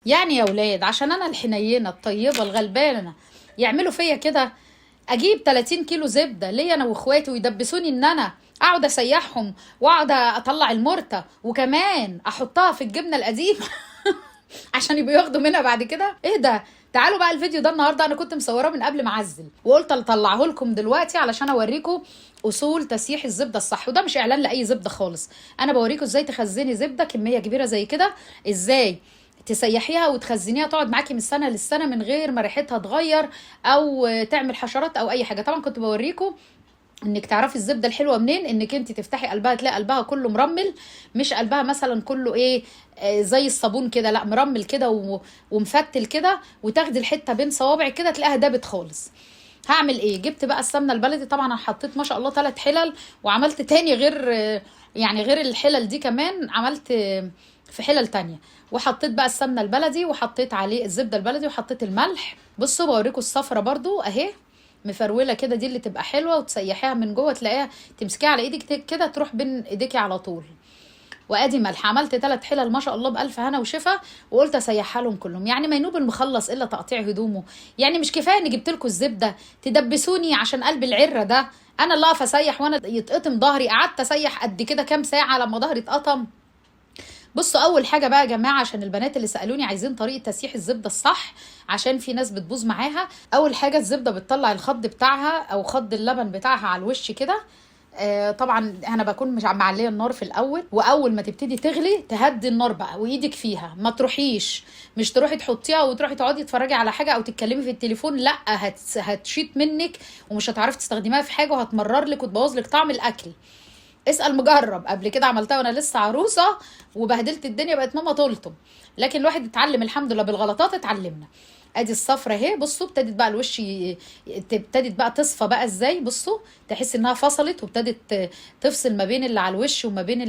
يعني يا ولاد عشان انا الحنينه الطيبه الغلبانه يعملوا فيا كده. اجيب 30 كيلو زبده ليا انا واخواتي ويدبسوني ان انا اقعد اسيحهم واقعد اطلع المرته وكمان احطها في الجبنه القديمه عشان يبقوا ياخدوا منها بعد كده. ايه ده؟ تعالوا بقى الفيديو ده النهارده انا كنت مصوراه من قبل ما اعزل وقلت اطلعه لكم دلوقتي علشان اوريكم اصول تسييح الزبده الصح. وده مش اعلان لاي زبده خالص، انا بوريكم ازاي تخزني زبده كميه كبيره زي كده، ازاي تسيحيها وتخزنيها تقعد معاكي من سنه للسنه من غير ما ريحتها تغير او تعمل حشرات او اي حاجه. طبعا كنت بوريكم انك تعرفي الزبده الحلوه منين، انك انت تفتحي قلبها تلاقي قلبها كله مرمل، مش قلبها مثلا كله ايه زي الصابون كده، لا مرمل كده ومفتل كده، وتاخدي الحته بين صوابعك كده تلاقيها دابت خالص. هعمل ايه؟ جبت بقى السمنه البلدي، طبعا انا حطيت ما شاء الله 3 حلل، وعملت تاني غير يعني غير الحلل دي كمان عملت في حلل تانية. وحطيت بقى السمنه البلدي وحطيت عليه الزبده البلدي وحطيت الملح. بصوا بوريكم الصفرة برضو اهي مفروله كده، دي اللي تبقى حلوه وتسيحيها من جوه تلاقيها تمسكيها على ايدك كده تروح بين ايديكي على طول. وادي ملح، عملت 3 حلل ما شاء الله بالف هنا وشفا، وقلت اسيحها لهم كلهم. يعني ما ينوب المخلص الا تقطيع هدومه. يعني مش كفايه اني جبت لكم الزبده تدبسوني عشان قلب العره ده انا اللي اقف اسيح وانا يتقطم ظهري؟ قعدت اسيح قد كده كام ساعه لما ظهري اتقطم. بصوا اول حاجه بقى يا جماعه، عشان البنات اللي سالوني عايزين طريقه تسييح الزبده الصح عشان في ناس بتبوظ معاها. اول حاجه الزبده بتطلع الخض بتاعها او خض اللبن بتاعها على الوش كده. طبعا انا بكون مش معليه النار في الاول، واول ما تبتدي تغلي تهدي النار بقى وايدك فيها، ما تروحيش مش تروحي تحطيها وتروحي تقعدي تتفرجي على حاجه او تتكلمي في التليفون، لا هتشيط منك ومش هتعرفي تستخدميها في حاجه وهتمرر لك وتبوظ لك طعم الاكل. اسأل مجرب، قبل كده عملتها وانا لسه عروسة وبهدلت الدنيا بقت ماما تلطم، لكن الواحد اتعلم الحمد لله بالغلطات اتعلمنا. ادي الصفرة اهي، بصوا ابتدت بقى الوش ابتدت بقى تصفى بقى ازاي، بصوا تحس انها فصلت وابتدت تفصل ما بين اللي على الوش وما بين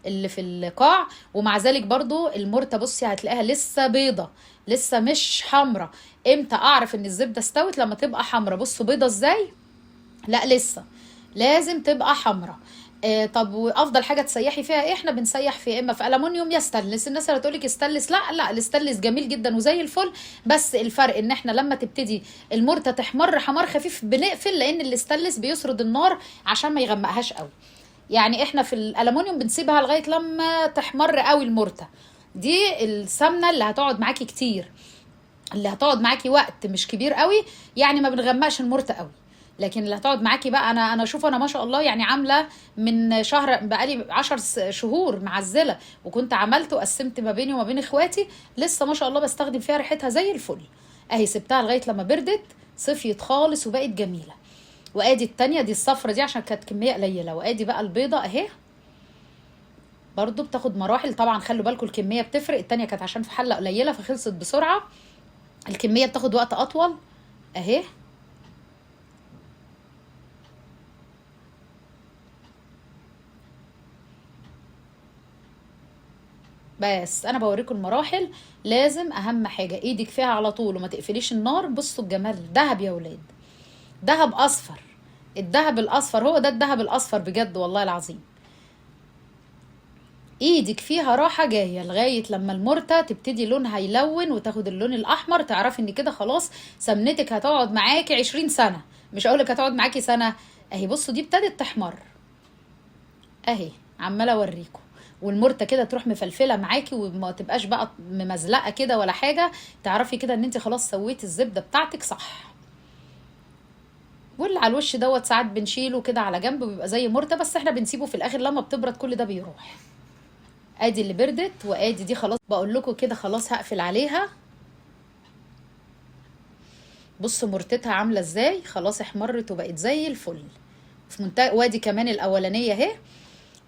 اللي في القاع. ومع ذلك برضو المرتة بصي هتلاقيها لسه بيضة، لسه مش حمرة. امتى اعرف ان الزبدة استوت؟ لما تبقى حمرة. بصوا بيضة ازاي، لا لسه لازم تبقى حمراء. طب وافضل حاجه تسيحي فيها ايه؟ احنا بنسيح في اما في المونيوم يا ستانلس. الناس اللي تقولك استانلس، لا الاستانلس جميل جدا وزي الفل، بس الفرق ان احنا لما تبتدي المرته تحمر حمار خفيف بنقفل، لان الاستانلس بيسرد النار عشان ما يغمقهاش قوي. يعني احنا في الالومنيوم بنسيبها لغايه لما تحمر قوي المرته. دي السمنه اللي هتقعد معاكي كتير، اللي هتقعد معاكي وقت مش كبير قوي، يعني ما بنغمقش المرته قوي. لكن اللي هتقعد معاكي بقى، انا شوف انا ما شاء الله يعني عامله من شهر بقالي 10 شهور معزله، وكنت عملت وقسمت ما بيني وما بين اخواتي، لسه ما شاء الله بستخدم فيها ريحتها زي الفل. اهي سبتها لغايه لما بردت صفيت خالص وبقت جميله. وادي التانية دي الصفرة دي عشان كانت كميه قليله، وادي بقى البيضه اهي برضو بتاخد مراحل. طبعا خلوا بالكم الكميه بتفرق، التانية كانت عشان في حله قليله فخلصت بسرعه، الكميه بتاخد وقت اطول اهي. بس انا بوريكم المراحل. لازم اهم حاجه ايدك فيها على طول وما تقفليش النار. بصوا الجمال، ذهب يا ولاد، ذهب اصفر. الذهب الاصفر هو ده الذهب الاصفر بجد والله العظيم. ايدك فيها راحه جايه لغايه لما المرته تبتدي لونها يلون وتاخد اللون الاحمر، تعرفي ان كده خلاص سمنتك هتقعد معاكي 20 سنه، مش هقولك هتقعد معاكي سنه. اهي بصوا دي ابتدت تحمر اهي، عماله اوريكم. والمرته كده تروح مفلفله معاكي وما تبقاش بقى ممزلقه كده ولا حاجه، تعرفي كده ان انت خلاص سويتي الزبده بتاعتك صح. واللي على الوش دوت ساعات بنشيله كده على جنب بيبقى زي مرته، بس احنا بنسيبه في الاخر لما بتبرد كل ده بيروح. ادي اللي بردت وادي دي خلاص بقول لكم كده خلاص هقفل عليها. بصوا مرتتها عامله ازاي، خلاص احمرت وبقت زي الفل في منتهى. وادي كمان الاولانيه اهي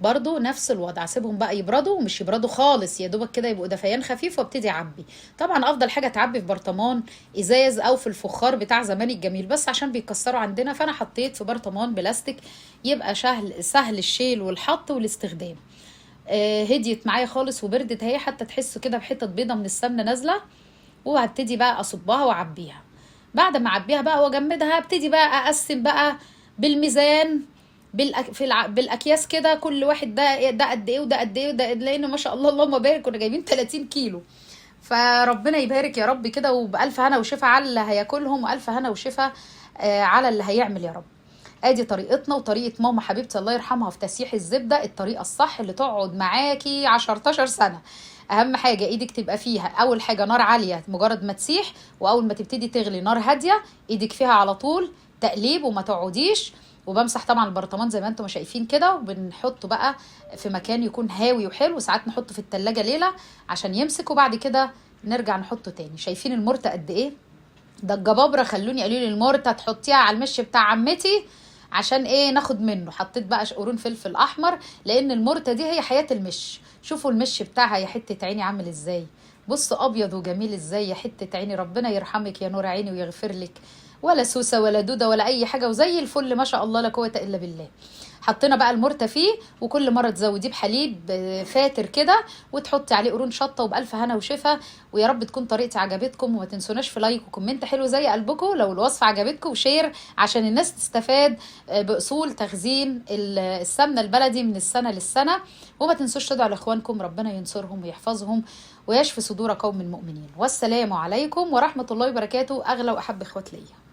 برضو نفس الوضع، اسيبهم بقى يبردوا ومش يبردوا خالص، يا دوبك كده يبقوا دفيان خفيف وابتدي اعبي. طبعا افضل حاجه تعبي في برطمان ازاز او في الفخار بتاع زمان الجميل، بس عشان بيكسروا عندنا فانا حطيت في برطمان بلاستيك يبقى سهل الشيل والحط والاستخدام. هديت معايا خالص وبردت اهي، حتى تحسوا كده بحته بيضه من السمنه نازله. وهبتدي بقى اصبها واعبيها. بعد ما اعبيها بقى واجمدها ابتدي بقى اقسم بقى بالميزان، بالاكياس كده، كل واحد ده قد ايه وده قد ايه وده، لان ما شاء الله اللهم بارك كنا جايبين 30 كيلو. فربنا يبارك يا رب كده، وبألف هنا وشفا على اللي هياكلهم، وألف هنا وشفا على اللي هيعمل يا رب. ادي طريقتنا وطريقه ماما حبيبتي الله يرحمها في تسييح الزبده، الطريقه الصح اللي تقعد معاكي 10 سنه. اهم حاجه ايدك تبقى فيها اول حاجه نار عاليه مجرد ما تسيح، واول ما تبتدي تغلي نار هاديه، ايدك فيها على طول تقليب وما تقعديش. وبمسح طبعا البرطمان زي ما انتم شايفين كده، وبنحطه بقى في مكان يكون هاوي وحلو، وساعات نحطه في التلاجة ليله عشان يمسك، وبعد كده نرجع نحطه تاني. شايفين المرتة قد ايه؟ ده الجبابره خلوني قالوا لي المرتة تحطيها على المش بتاع عمتي عشان ايه ناخد منه. حطيت بقى قرون فلفل احمر، لان المرتة دي هي حياة المش. شوفوا المش بتاعها يا حتة عيني عامل ازاي، بص ابيض وجميل ازاي يا حتة عيني. ربنا يرحمك يا نور عيني ويغفر لك، ولا سوسة ولا دودة ولا اي حاجة، وزي الفل ما شاء الله لا قوة الا بالله. حطينا بقى المرتة فيه، وكل مرة تزوديه بحليب فاتر كده، وتحطي عليه قرون شطة، وبألف هنا وشفا. ويا رب تكون طريقتي عجبتكم، وما تنسوناش في لايك وكومنت حلو زي قلبكم لو الوصفة عجبتكم، وشير عشان الناس تستفاد بأصول تخزين السمنة البلدي من السنة للسنة. وما تنسوش تدعوا لإخوانكم ربنا ينصرهم ويحفظهم ويشفي صدور قوم المؤمنين. والسلام عليكم ورحمة الله وبركاته، أغلى وأحب إخوات ليا.